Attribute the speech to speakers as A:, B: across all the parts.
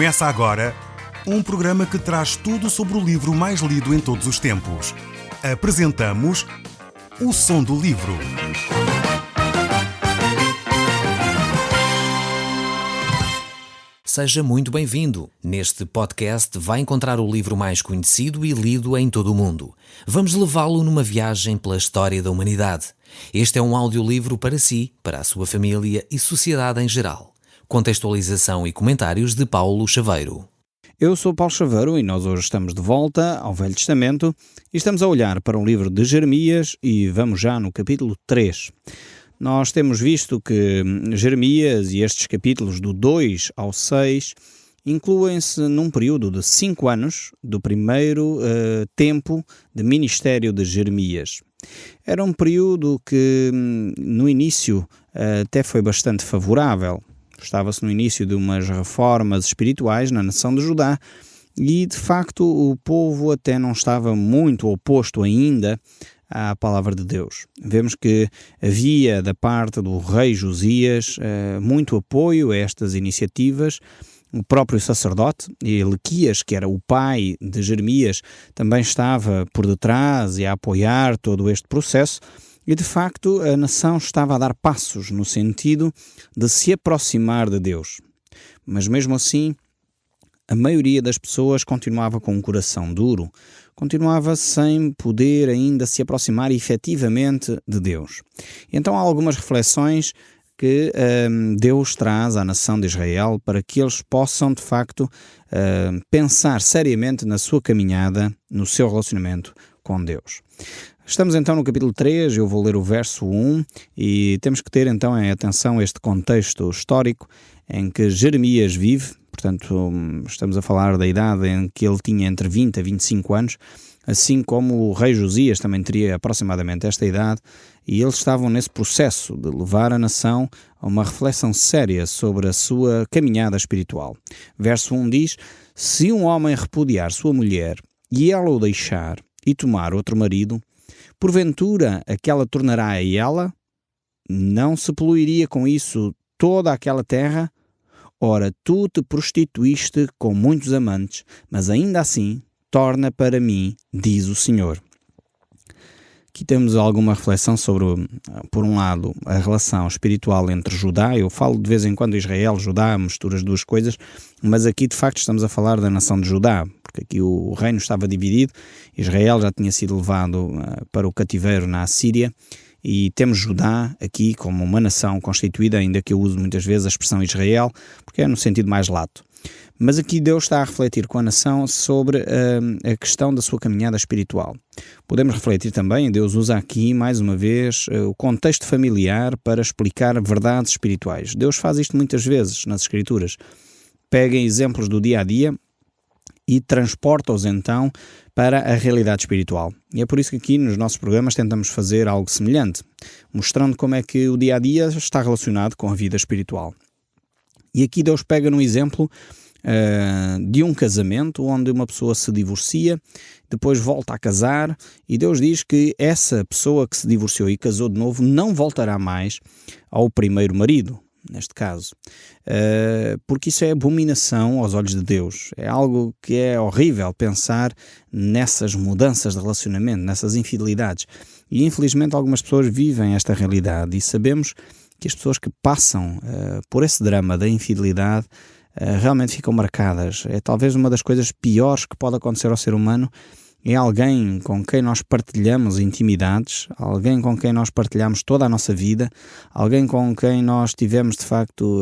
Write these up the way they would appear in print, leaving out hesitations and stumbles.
A: Começa agora um programa que traz tudo sobre o livro mais lido em todos os tempos. Apresentamos O Som do Livro.
B: Seja muito bem-vindo. Neste podcast vai encontrar o livro mais conhecido e lido em todo o mundo. Vamos levá-lo numa viagem pela história da humanidade. Este é um audiolivro para si, para a sua família e sociedade em geral. Contextualização e comentários de Paulo Chaveiro.
C: Eu sou Paulo Chaveiro e nós hoje estamos de volta ao Velho Testamento e estamos a olhar para o livro de Jeremias e vamos já no capítulo 3. Nós temos visto que Jeremias e estes capítulos do 2 ao 6 incluem-se num período de 5 anos do primeiro tempo de ministério de Jeremias. Era um período que no início até foi bastante favorável. Estava-se no início de umas reformas espirituais na nação de Judá e, de facto, o povo até não estava muito oposto ainda à palavra de Deus. Vemos que havia da parte do rei Josias muito apoio a estas iniciativas. O próprio sacerdote, Eliquias, que era o pai de Jeremias, também estava por detrás e a apoiar todo este processo. E, de facto, a nação estava a dar passos no sentido de se aproximar de Deus. Mas, mesmo assim, a maioria das pessoas continuava com um coração duro, continuava sem poder ainda se aproximar efetivamente de Deus. Então, há algumas reflexões que Deus traz à nação de Israel para que eles possam, de facto, pensar seriamente na sua caminhada, no seu relacionamento com Deus. Estamos então no capítulo 3, eu vou ler o verso 1 e temos que ter então em atenção este contexto histórico em que Jeremias vive, portanto estamos a falar da idade em que ele tinha entre 20 a 25 anos, assim como o rei Josias também teria aproximadamente esta idade, e eles estavam nesse processo de levar a nação a uma reflexão séria sobre a sua caminhada espiritual. Verso 1 diz: se um homem repudiar sua mulher e ela o deixar e tomar outro marido, porventura aquela tornará a ela? Não se poluiria com isso toda aquela terra? Ora, tu te prostituíste com muitos amantes, mas ainda assim torna para mim, diz o Senhor. Aqui temos alguma reflexão sobre, por um lado, a relação espiritual entre Judá. Eu falo de vez em quando Israel, Judá, misturo as duas coisas, mas aqui de facto estamos a falar da nação de Judá, porque aqui o reino estava dividido. Israel já tinha sido levado para o cativeiro na Assíria e temos Judá aqui como uma nação constituída, ainda que eu uso muitas vezes a expressão Israel, porque é no sentido mais lato. Mas aqui Deus está a refletir com a nação sobre a questão da sua caminhada espiritual. Podemos refletir também, Deus usa aqui, mais uma vez, o contexto familiar para explicar verdades espirituais. Deus faz isto muitas vezes nas Escrituras. Pega exemplos do dia-a-dia e transporta-os então para a realidade espiritual. E é por isso que aqui nos nossos programas tentamos fazer algo semelhante, mostrando como é que o dia-a-dia está relacionado com a vida espiritual. E aqui Deus pega num exemplo de um casamento onde uma pessoa se divorcia, depois volta a casar e Deus diz que essa pessoa que se divorciou e casou de novo não voltará mais ao primeiro marido, neste caso, porque isso é abominação aos olhos de Deus. É algo que é horrível pensar nessas mudanças de relacionamento, nessas infidelidades. E infelizmente algumas pessoas vivem esta realidade e sabemos que as pessoas que passam por esse drama da infidelidade realmente ficam marcadas. É talvez uma das coisas piores que pode acontecer ao ser humano, é alguém com quem nós partilhamos intimidades, alguém com quem nós partilhamos toda a nossa vida, alguém com quem nós tivemos de facto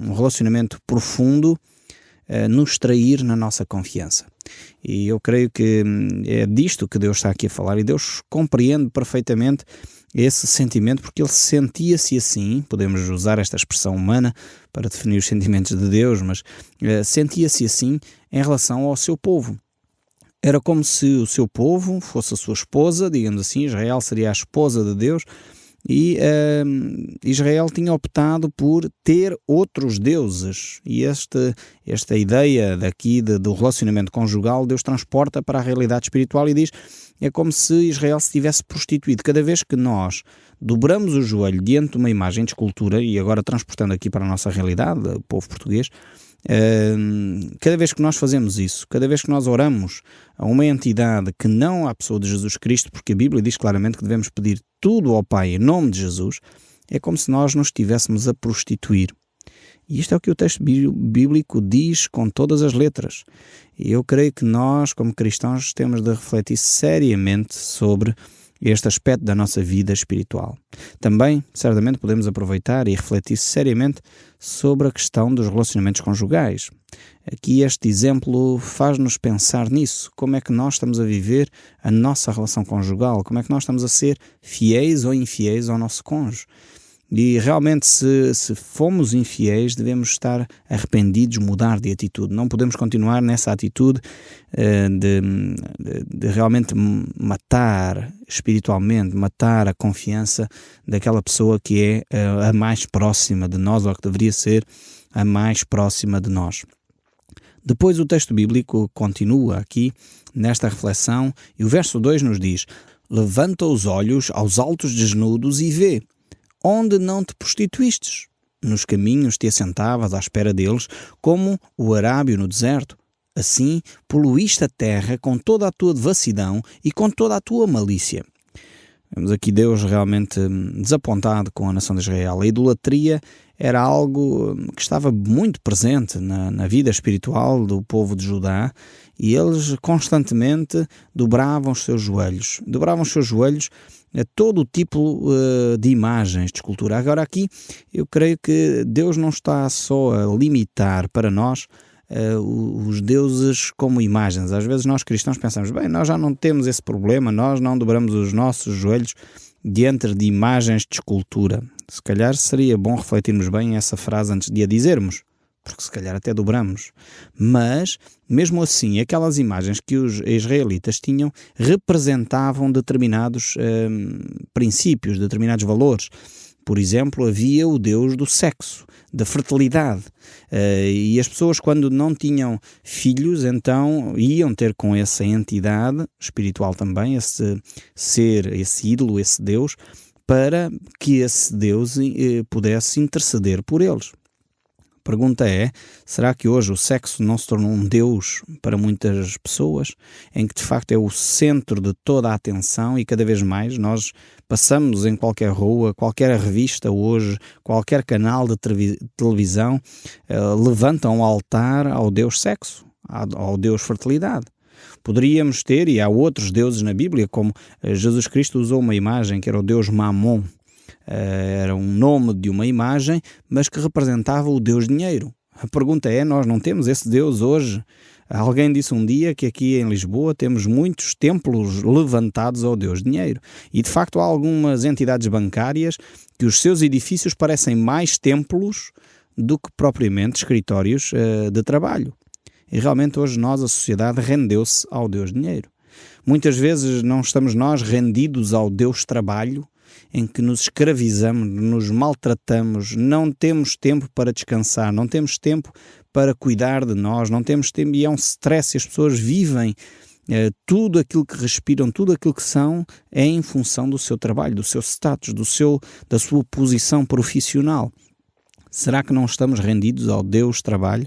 C: um relacionamento profundo, nos trair na nossa confiança. E eu creio que é disto que Deus está aqui a falar e Deus compreende perfeitamente esse sentimento, porque ele sentia-se assim, podemos usar esta expressão humana para definir os sentimentos de Deus, mas sentia-se assim em relação ao seu povo. Era como se o seu povo fosse a sua esposa, digamos assim, Israel seria a esposa de Deus, e Israel tinha optado por ter outros deuses, e esta ideia daqui do relacionamento conjugal Deus transporta para a realidade espiritual e diz: é como se Israel se tivesse prostituído. Cada vez que nós dobramos o joelho diante de uma imagem de escultura, e agora transportando aqui para a nossa realidade, o povo português, Cada vez que nós fazemos isso, cada vez que nós oramos a uma entidade que não a pessoa de Jesus Cristo, porque a Bíblia diz claramente que devemos pedir tudo ao Pai em nome de Jesus, é como se nós nos estivéssemos a prostituir. E isto é o que o texto bíblico diz com todas as letras. E eu creio que nós, como cristãos, temos de refletir seriamente sobre este aspecto da nossa vida espiritual. Também, certamente, podemos aproveitar e refletir seriamente sobre a questão dos relacionamentos conjugais. Aqui este exemplo faz-nos pensar nisso. Como é que nós estamos a viver a nossa relação conjugal? Como é que nós estamos a ser fiéis ou infiéis ao nosso cônjuge? E realmente, se fomos infiéis, devemos estar arrependidos, mudar de atitude. Não podemos continuar nessa atitude de realmente matar espiritualmente, matar a confiança daquela pessoa que é a mais próxima de nós, ou que deveria ser a mais próxima de nós. Depois o texto bíblico continua aqui nesta reflexão e o verso 2 nos diz: levanta os olhos aos altos desnudos e vê. Onde não te prostituístes? Nos caminhos te assentavas à espera deles, como o arábio no deserto. Assim poluíste a terra com toda a tua devassidão e com toda a tua malícia. Vemos aqui Deus realmente desapontado com a nação de Israel. A idolatria era algo que estava muito presente na vida espiritual do povo de Judá, e eles constantemente dobravam os seus joelhos. Dobravam os seus joelhos a todo o tipo de imagens de escultura. Agora aqui eu creio que Deus não está só a limitar para nós os deuses como imagens. Às vezes nós cristãos pensamos, bem, nós já não temos esse problema, nós não dobramos os nossos joelhos diante de imagens de escultura. Se calhar seria bom refletirmos bem essa frase antes de a dizermos, porque se calhar até dobramos. Mas, mesmo assim, aquelas imagens que os israelitas tinham representavam determinados princípios, determinados valores. Por exemplo, havia o deus do sexo, da fertilidade. E as pessoas, quando não tinham filhos, então iam ter com essa entidade espiritual também, esse ser, esse ídolo, esse deus, para que esse Deus pudesse interceder por eles. A pergunta é, será que hoje o sexo não se tornou um Deus para muitas pessoas, em que de facto é o centro de toda a atenção e cada vez mais nós passamos em qualquer rua, qualquer revista hoje, qualquer canal de televisão, levanta um altar ao Deus sexo, ao Deus fertilidade. Poderíamos ter, e há outros deuses na Bíblia, como Jesus Cristo usou uma imagem que era o Deus Mamon. Era um nome de uma imagem, mas que representava o Deus dinheiro. A pergunta é, nós não temos esse Deus hoje? Alguém disse um dia que aqui em Lisboa temos muitos templos levantados ao Deus dinheiro. E de facto há algumas entidades bancárias que os seus edifícios parecem mais templos do que propriamente escritórios de trabalho. E realmente hoje a sociedade rendeu-se ao Deus dinheiro. Muitas vezes não estamos nós rendidos ao Deus trabalho, em que nos escravizamos, nos maltratamos, não temos tempo para descansar, não temos tempo para cuidar de nós, não temos tempo, e é um stress, e as pessoas vivem tudo aquilo que respiram, tudo aquilo que são, é em função do seu trabalho, do seu status, da sua posição profissional. Será que não estamos rendidos ao Deus trabalho?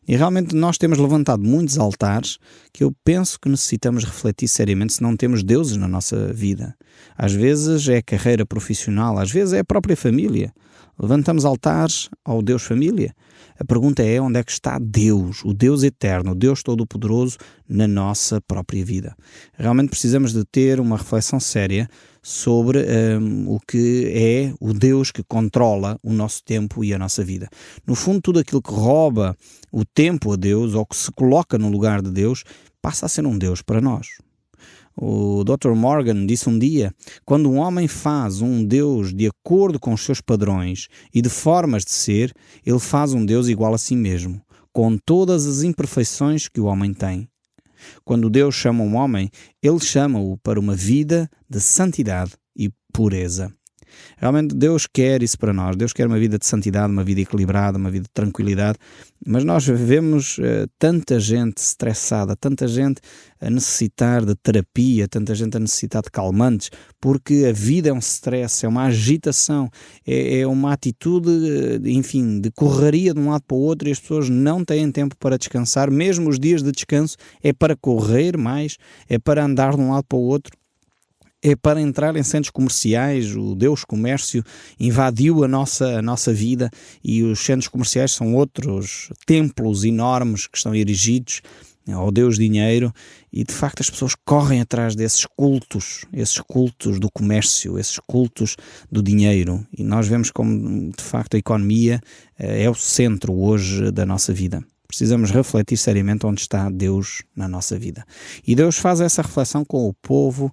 C: E realmente nós temos levantado muitos altares que eu penso que necessitamos refletir seriamente se não temos deuses na nossa vida. Às vezes é a carreira profissional, às vezes é a própria família. Levantamos altares ao Deus família. A pergunta é, onde é que está Deus, o Deus eterno, o Deus todo-poderoso na nossa própria vida? Realmente precisamos de ter uma reflexão séria sobre o que é o Deus que controla o nosso tempo e a nossa vida. No fundo, tudo aquilo que rouba o tempo a Deus ou que se coloca no lugar de Deus passa a ser um Deus para nós. O Dr. Morgan disse um dia, quando um homem faz um Deus de acordo com os seus padrões e de formas de ser, ele faz um Deus igual a si mesmo, com todas as imperfeições que o homem tem. Quando Deus chama um homem, ele chama-o para uma vida de santidade e pureza. Realmente Deus quer isso para nós. Deus quer uma vida de santidade, uma vida equilibrada, uma vida de tranquilidade. Mas nós vemos tanta gente estressada, tanta gente a necessitar de terapia, tanta gente a necessitar de calmantes, porque a vida é um stress, é uma agitação, é uma atitude, enfim, de correria de um lado para o outro, e as pessoas não têm tempo para descansar. Mesmo os dias de descanso é para correr mais, é para andar de um lado para o outro. É para entrar em centros comerciais. O Deus Comércio invadiu a nossa vida, e os centros comerciais são outros templos enormes que estão erigidos ao Deus Dinheiro, e de facto as pessoas correm atrás desses cultos do comércio, esses cultos do dinheiro, e nós vemos como de facto a economia é o centro hoje da nossa vida. Precisamos refletir seriamente onde está Deus na nossa vida. E Deus faz essa reflexão com o povo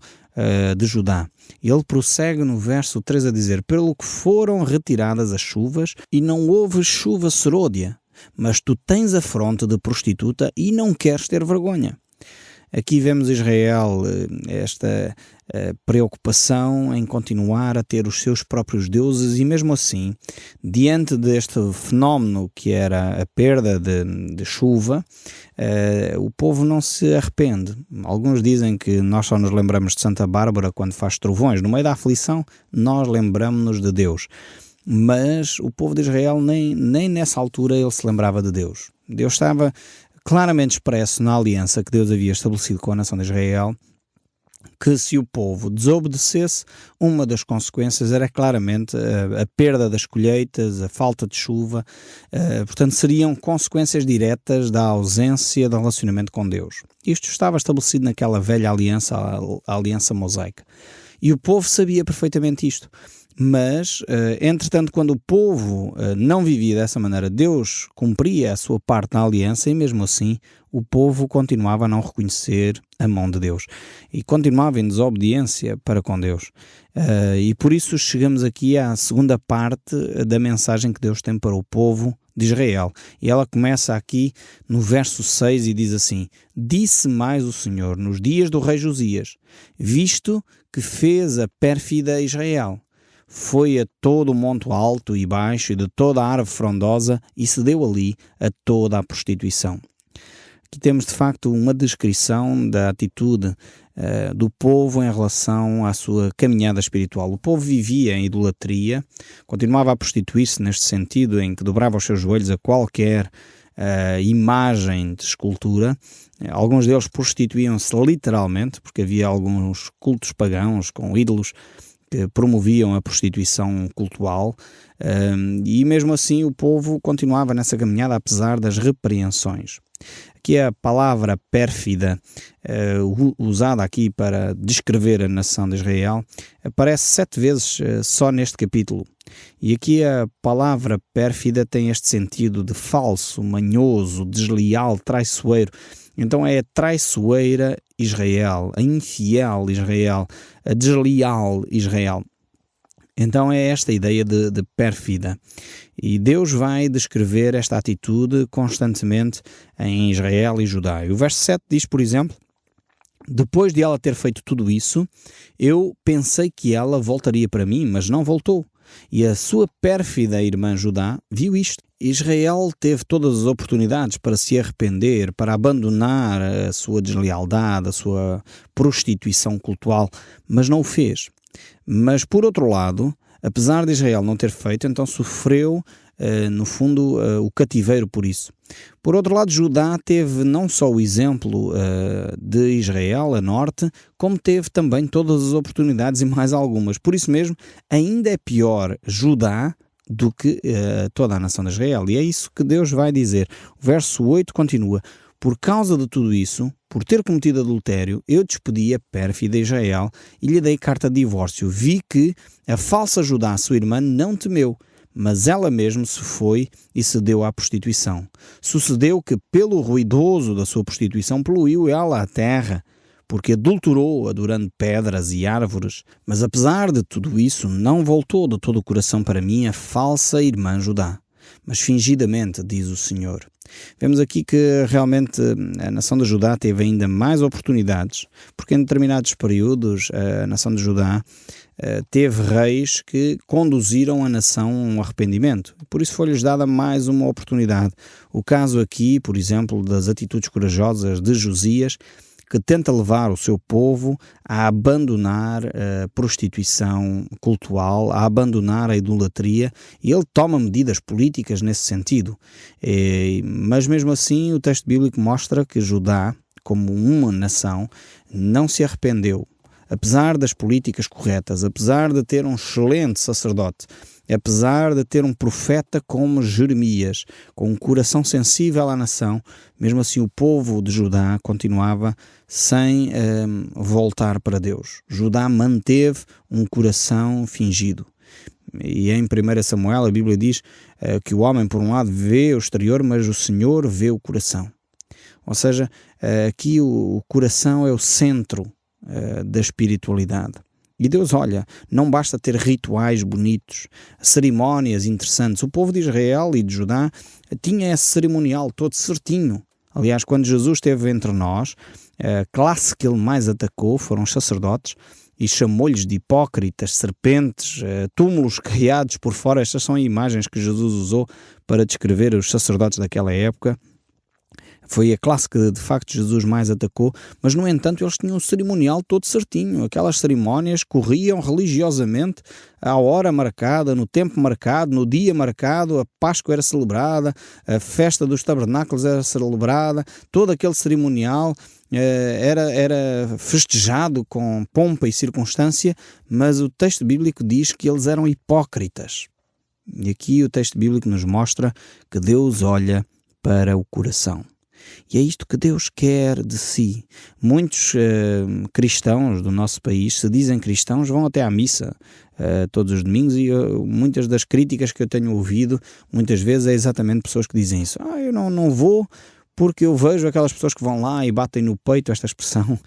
C: de Judá. Ele prossegue no verso 3 a dizer: pelo que foram retiradas as chuvas, e não houve chuva serôdia, mas tu tens a fronte de prostituta e não queres ter vergonha. Aqui vemos Israel, esta preocupação em continuar a ter os seus próprios deuses, e mesmo assim, diante deste fenómeno que era a perda de chuva, o povo não se arrepende. Alguns dizem que nós só nos lembramos de Santa Bárbara quando faz trovões. No meio da aflição, nós lembramos-nos de Deus. Mas o povo de Israel nem nessa altura ele se lembrava de Deus. Deus estava claramente expresso na aliança que Deus havia estabelecido com a nação de Israel, que se o povo desobedecesse, uma das consequências era claramente a perda das colheitas, a falta de chuva. Portanto, seriam consequências diretas da ausência de relacionamento com Deus. Isto estava estabelecido naquela velha aliança, a aliança mosaica. E o povo sabia perfeitamente isto. Mas, entretanto, quando o povo não vivia dessa maneira, Deus cumpria a sua parte na aliança, e mesmo assim o povo continuava a não reconhecer a mão de Deus e continuava em desobediência para com Deus. E por isso chegamos aqui à segunda parte da mensagem que Deus tem para o povo de Israel. E ela começa aqui no verso 6 e diz assim: disse mais o Senhor nos dias do rei Josias, visto que fez a pérfida Israel. Foi a todo o monte alto e baixo e de toda a árvore frondosa, e se deu ali a toda a prostituição. Aqui temos de facto uma descrição da atitude do povo em relação à sua caminhada espiritual. O povo vivia em idolatria, continuava a prostituir-se neste sentido em que dobrava os seus joelhos a qualquer imagem de escultura. Alguns deles prostituíam-se literalmente, porque havia alguns cultos pagãos com ídolos que promoviam a prostituição cultual, e mesmo assim o povo continuava nessa caminhada apesar das repreensões. Aqui a palavra pérfida, usada aqui para descrever a nação de Israel, aparece 7 vezes só neste capítulo. E aqui a palavra pérfida tem este sentido de falso, manhoso, desleal, traiçoeiro. Então é a traiçoeira Israel, a infiel Israel, a desleal Israel. Então é esta ideia de pérfida. E Deus vai descrever esta atitude constantemente em Israel e Judá. E o verso 7 diz, por exemplo: depois de ela ter feito tudo isso, eu pensei que ela voltaria para mim, mas não voltou. E a sua pérfida irmã Judá viu isto. Israel teve todas as oportunidades para se arrepender, para abandonar a sua deslealdade, a sua prostituição cultual, mas não o fez. Mas, por outro lado, apesar de Israel não ter feito, então sofreu, no fundo, o cativeiro por isso. Por outro lado, Judá teve não só o exemplo de Israel, a norte, como teve também todas as oportunidades e mais algumas. Por isso mesmo, ainda é pior Judá do que toda a nação de Israel. E é isso que Deus vai dizer. O verso 8 continua: por causa de tudo isso, por ter cometido adultério, eu despedi a pérfida Israel e lhe dei carta de divórcio. Vi que a falsa Judá, sua irmã, não temeu, mas ela mesma se foi e se deu à prostituição. Sucedeu que, pelo ruidoso da sua prostituição, poluiu ela a terra, porque adulterou adorando pedras e árvores. Mas apesar de tudo isso, não voltou de todo o coração para mim a falsa irmã Judá. mas fingidamente, diz o Senhor. Vemos aqui que realmente a nação de Judá teve ainda mais oportunidades, porque em determinados períodos a nação de Judá teve reis que conduziram a nação a um arrependimento. Por isso foi-lhes dada mais uma oportunidade. O caso aqui, por exemplo, das atitudes corajosas de Josias, que tenta levar o seu povo a abandonar a prostituição cultural, a abandonar a idolatria, e ele toma medidas políticas nesse sentido. Mas mesmo assim o texto bíblico mostra que Judá, como uma nação, não se arrependeu. Apesar das políticas corretas, apesar de ter um excelente sacerdote, apesar de ter um profeta como Jeremias, com um coração sensível à nação, mesmo assim o povo de Judá continuava sem voltar para Deus. Judá manteve um coração fingido. E em 1 Samuel a Bíblia diz que o homem por um lado vê o exterior, mas o Senhor vê o coração. Ou seja, aqui o coração é o centro da espiritualidade. E Deus olha, não basta ter rituais bonitos, cerimónias interessantes. O povo de Israel e de Judá tinha esse cerimonial todo certinho. Aliás, quando Jesus esteve entre nós, a classe que ele mais atacou foram os sacerdotes e chamou-lhes de hipócritas, serpentes, túmulos caiados por fora. Estas são imagens que Jesus usou para descrever os sacerdotes daquela época. Foi a classe que de facto Jesus mais atacou, mas no entanto eles tinham um cerimonial todo certinho. Aquelas cerimónias corriam religiosamente à hora marcada, no tempo marcado, no dia marcado. A Páscoa era celebrada, a festa dos tabernáculos era celebrada, todo aquele cerimonial era festejado com pompa e circunstância, mas o texto bíblico diz que eles eram hipócritas. E aqui o texto bíblico nos mostra que Deus olha para o coração. E é isto que Deus quer de si. Muitos cristãos do nosso país, se dizem cristãos, vão até à missa todos os domingos, e muitas das críticas que eu tenho ouvido, muitas vezes é exatamente pessoas que dizem isso. Eu não vou porque eu vejo aquelas pessoas que vão lá e batem no peito. Esta expressão,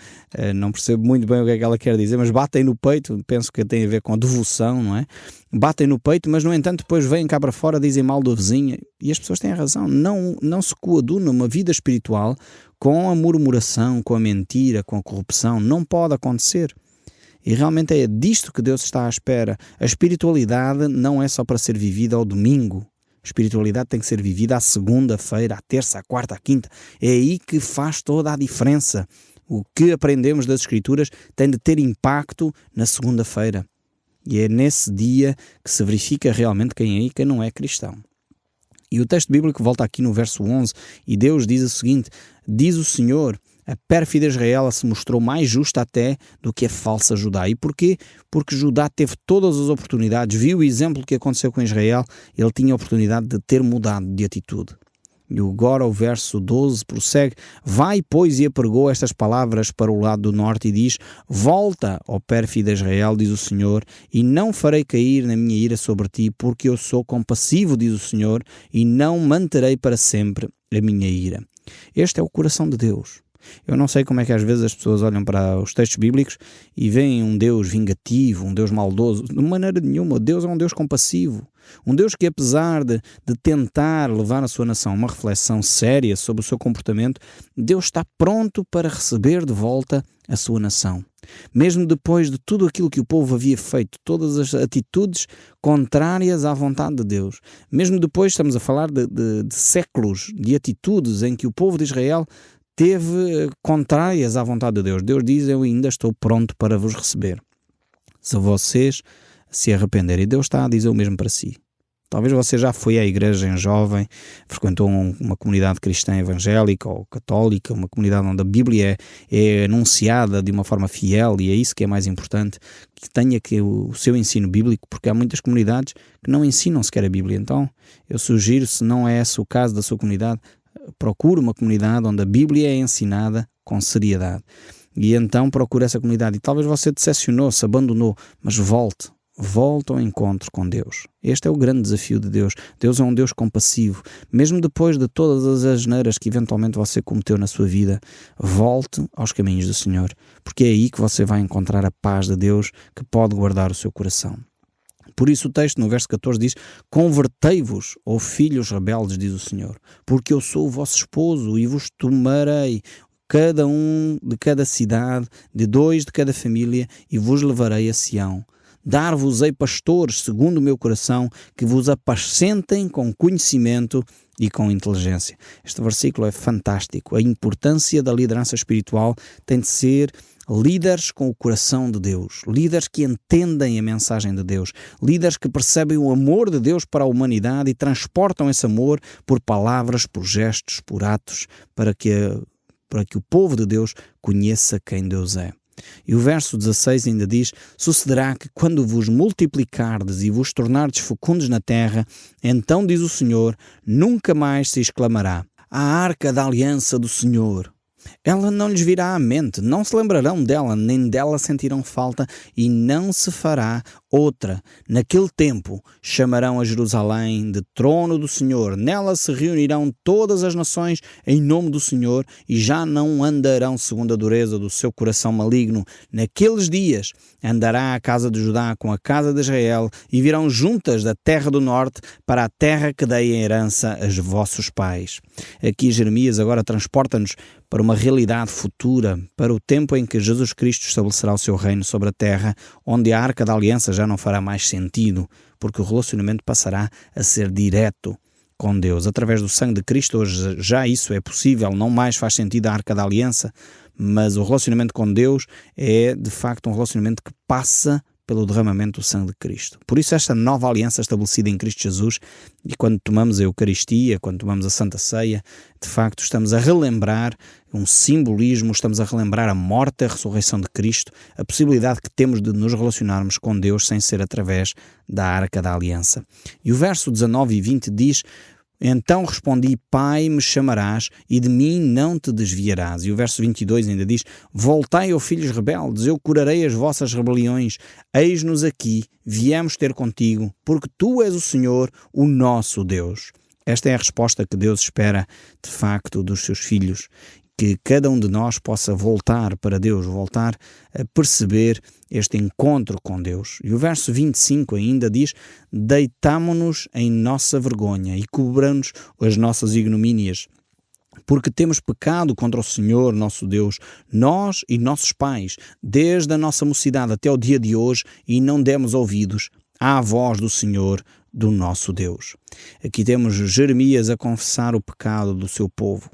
C: não percebo muito bem o que é que ela quer dizer, mas batem no peito, penso que tem a ver com devoção, não é? Batem no peito, mas no entanto depois vêm cá para fora, dizem mal do vizinho, e as pessoas têm razão. Não se coaduna uma vida espiritual com a murmuração, com a mentira, com a corrupção. Não pode acontecer. E realmente é disto que Deus está à espera. A espiritualidade não é só para ser vivida ao domingo. A espiritualidade tem que ser vivida à segunda-feira, à terça, à quarta, à quinta. É aí que faz toda a diferença. O que aprendemos das Escrituras tem de ter impacto na segunda-feira. E é nesse dia que se verifica realmente quem é e quem não é cristão. E o texto bíblico volta aqui no verso 11, e Deus diz o seguinte: diz o Senhor, a pérfida Israel se mostrou mais justa até do que a falsa Judá. E porquê? Porque Judá teve todas as oportunidades, viu o exemplo que aconteceu com Israel, ele tinha a oportunidade de ter mudado de atitude. E agora o verso 12 prossegue: vai, pois, e apregou estas palavras para o lado do norte e diz: volta, ó pérfida Israel, diz o Senhor, e não farei cair na minha ira sobre ti, porque eu sou compassivo, diz o Senhor, e não manterei para sempre a minha ira. Este é o coração de Deus. Eu não sei como é que às vezes as pessoas olham para os textos bíblicos e veem um Deus vingativo, um Deus maldoso. De maneira nenhuma. Deus é um Deus compassivo. Um Deus que, apesar de tentar levar a sua nação a uma reflexão séria sobre o seu comportamento, Deus está pronto para receber de volta a sua nação. Mesmo depois de tudo aquilo que o povo havia feito, todas as atitudes contrárias à vontade de Deus. Mesmo depois, estamos a falar de séculos de atitudes em que o povo de Israel teve contrárias à vontade de Deus. Deus diz: eu ainda estou pronto para vos receber, se vocês se arrependerem. E Deus está a dizer o mesmo para si. Talvez você já foi à igreja em jovem, frequentou uma comunidade cristã evangélica ou católica, uma comunidade onde a Bíblia é anunciada de uma forma fiel, e é isso que é mais importante, que tenha o seu ensino bíblico, porque há muitas comunidades que não ensinam sequer a Bíblia. Então eu sugiro, se não é esse o caso da sua comunidade, procure uma comunidade onde a Bíblia é ensinada com seriedade. E então procure essa comunidade. E talvez você decepcionou-se, abandonou, mas volte ao encontro com Deus. Este é o grande desafio de Deus. Deus é um Deus compassivo. Mesmo depois de todas as asneiras que eventualmente você cometeu na sua vida, volte aos caminhos do Senhor, porque é aí que você vai encontrar a paz de Deus que pode guardar o seu coração. Por isso o texto no verso 14 diz: convertei-vos, ó filhos rebeldes, diz o Senhor, porque eu sou o vosso esposo e vos tomarei cada um de cada cidade, de 2 de cada família, e vos levarei a Sião. Dar-vos-ei pastores segundo o meu coração, que vos apacentem com conhecimento e com inteligência. Este versículo é fantástico. A importância da liderança espiritual tem de ser líderes com o coração de Deus, líderes que entendem a mensagem de Deus, líderes que percebem o amor de Deus para a humanidade e transportam esse amor por palavras, por gestos, por atos, para que o povo de Deus conheça quem Deus é. E o verso 16 ainda diz: sucederá que quando vos multiplicardes e vos tornardes fecundos na terra, então, diz o Senhor, nunca mais se exclamará: a arca da aliança do Senhor. Ela não lhes virá à mente, não se lembrarão dela, nem dela sentirão falta, e não se fará outra. Naquele tempo chamarão a Jerusalém de trono do Senhor. Nela se reunirão todas as nações em nome do Senhor, e já não andarão segundo a dureza do seu coração maligno. Naqueles dias andará a casa de Judá com a casa de Israel, e virão juntas da terra do norte para a terra que dei em herança aos vossos pais. Aqui Jeremias agora transporta-nos para uma realidade futura, para o tempo em que Jesus Cristo estabelecerá o seu reino sobre a terra, onde a arca da aliança já não fará mais sentido, porque o relacionamento passará a ser direto com Deus. Através do sangue de Cristo, hoje já isso é possível, não mais faz sentido a arca da aliança, mas o relacionamento com Deus é de facto um relacionamento que passa pelo derramamento do sangue de Cristo. Por isso esta nova aliança estabelecida em Cristo Jesus, e quando tomamos a Eucaristia, quando tomamos a Santa Ceia, de facto estamos a relembrar um simbolismo, estamos a relembrar a morte e a ressurreição de Cristo, a possibilidade que temos de nos relacionarmos com Deus sem ser através da Arca da Aliança. E o verso 19 e 20 diz: então respondi: Pai me chamarás e de mim não te desviarás. E o verso 22 ainda diz: voltai, ó filhos rebeldes, eu curarei as vossas rebeliões. Eis-nos aqui, viemos ter contigo, porque tu és o Senhor, o nosso Deus. Esta é a resposta que Deus espera, de facto, dos seus filhos. Que cada um de nós possa voltar para Deus, voltar a perceber este encontro com Deus. E o verso 25 ainda diz: deitamo-nos em nossa vergonha e cobramos as nossas ignomínias, porque temos pecado contra o Senhor, nosso Deus, nós e nossos pais, desde a nossa mocidade até o dia de hoje, e não demos ouvidos à voz do Senhor, do nosso Deus. Aqui temos Jeremias a confessar o pecado do seu povo.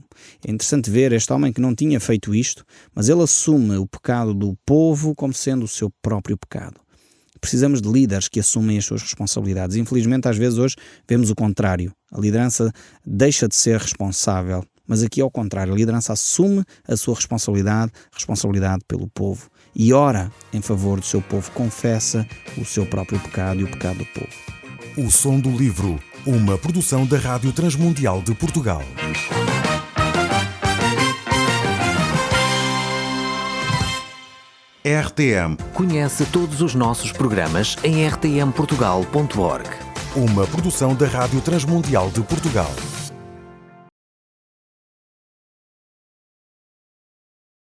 C: É interessante ver este homem que não tinha feito isto, mas ele assume o pecado do povo como sendo o seu próprio pecado. Precisamos de líderes que assumem as suas responsabilidades. Infelizmente, às vezes hoje vemos o contrário. A liderança deixa de ser responsável, mas aqui ao contrário, a liderança assume a sua responsabilidade pelo povo, e ora em favor do seu povo, confessa o seu próprio pecado e o pecado do povo.
A: O Som do Livro, uma produção da Rádio Transmundial de Portugal. RTM.
B: Conhece todos os nossos programas em rtmportugal.org.
A: Uma produção da Rádio Transmundial de Portugal.